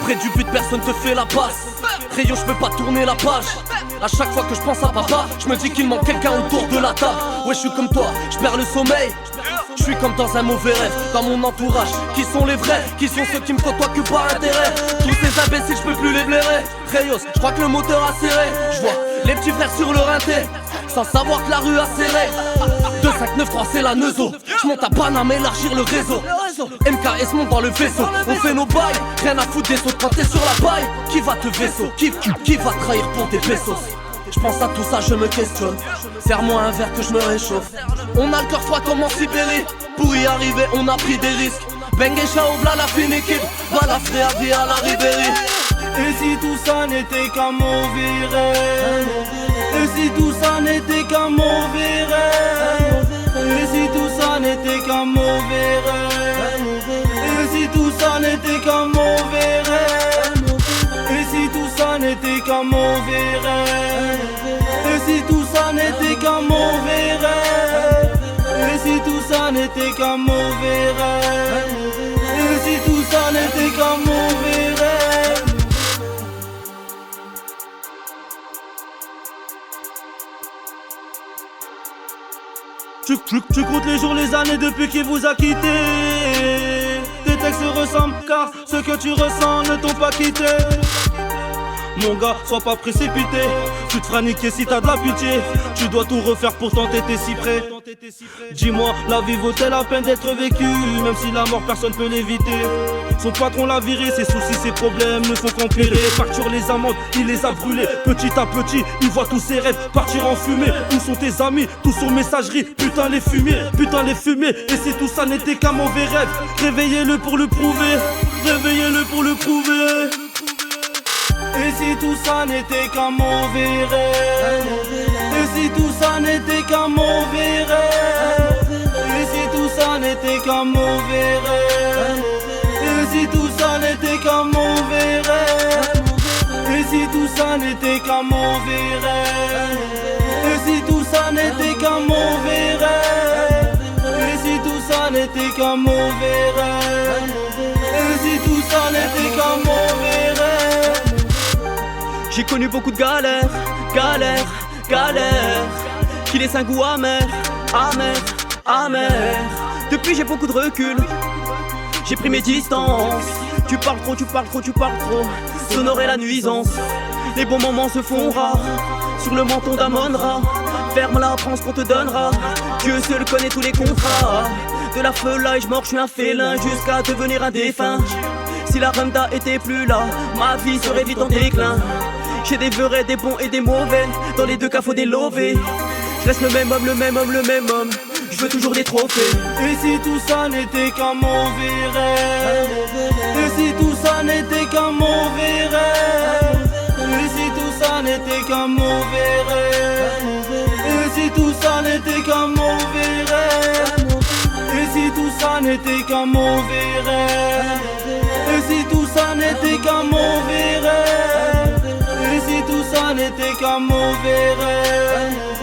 Près du but, personne te fait la passe. Crayon, je peux pas tourner la page. À chaque fois que je pense à papa, je me dis qu'il manque quelqu'un autour de la table. Ouais, je suis comme toi, je perds le sommeil. Je suis comme dans un mauvais rêve. Dans mon entourage, qui sont les vrais? Qui sont ceux qui me côtoient que par intérêt? Tous ces imbéciles, je peux plus les blairer. Crayos, je crois que le moteur a serré. Je vois les petits frères sur le rinté, sans savoir que la rue a serré. 2, 5, 9, 3, c'est la neuzo. Je monte à Paname, élargir le réseau. MKS monte dans le vaisseau. On fait nos bails, rien à foutre des autres quand t'es sur la paille. Qui va te vaisseau? Qui va trahir pour tes pesos? Je pense à tout ça, je me questionne. Serre-moi un verre que je me réchauffe. On a le cœur froid comme en Sibérie. Pour y arriver, on a pris des risques. Beng et Chao, v'là la fine équipe. Balafré à vie à la Ribéry. Et si tout ça n'était qu'un mauvais rêve? Et si tout ça n'était qu'un mauvais rêve? Et si tout ça n'était qu'un mauvais rêve? Et si tout ça n'était qu'un mauvais rêve? Et si tout ça n'était qu'un mauvais rêve? Et si tout ça n'était qu'un mauvais rêve? Et si tout ça n'était qu'un mauvais rêve? Et si tout ça n'était qu'un mauvais rêve? Tu comptes les jours, les années depuis qu'il vous a quitté. Tes textes se ressemblent car ce que tu ressens ne t'ont pas quitté. Mon gars, sois pas précipité. Tu te feras niquer si t'as de la pitié. Tu dois tout refaire pourtant t'étais si près. Dis-moi, la vie vaut-elle la peine d'être vécue? Même si la mort personne peut l'éviter. Son patron l'a viré, ses soucis, ses problèmes ne font qu'empirer. Facture les amendes, il les a brûlés. Petit à petit, il voit tous ses rêves partir en fumée. Où sont tes amis? Tous sur messagerie. Putain les fumiers, putain les fumées. Et si tout ça n'était qu'un mauvais rêve, réveillez-le pour le prouver. Réveillez-le pour le prouver. Et si tout ça n'était qu'un mauvais rêve? Et si tout ça n'était qu'un mauvais rêve? Et si tout ça n'était qu'un mauvais rêve? Et si tout ça n'était qu'un mauvais rêve? Et si tout ça n'était qu'un mauvais rêve? Et si tout ça n'était qu'un mauvais rêve? Et si tout ça n'était qu'un mauvais rêve? Et si tout ça n'était qu'un mauvais rêve? J'ai connu beaucoup de galères, galères, galères, qui laissent un goût amer, amer, amer. Depuis j'ai beaucoup de recul, j'ai pris mes distances. Tu parles trop, tu parles trop, tu parles trop, sonorer la nuisance. Les bons moments se font rares, sur le menton d'Amon-Ra. Ferme la France qu'on te donnera, Dieu seul connaît tous les contrats. De la feuillage mort, je suis un félin, jusqu'à devenir un défunt. Si la Ramda était plus là, ma vie serait vite en déclin. J'ai des vrais, des bons et des mauvais, dans les deux cas faut des lovés. Je reste le même homme, le même homme, le même homme, je veux toujours des trophées. Et si tout ça n'était qu'un mauvais rêve? Et si tout ça n'était qu'un mauvais rêve? Et si tout ça n'était qu'un mauvais rêve? Et si tout ça n'était qu'un mauvais rêve? Et si tout ça n'était qu'un mauvais rêve? Et si tout ça n'était qu'un mauvais rêve? Et si tout ça n'était qu'un mauvais rêve?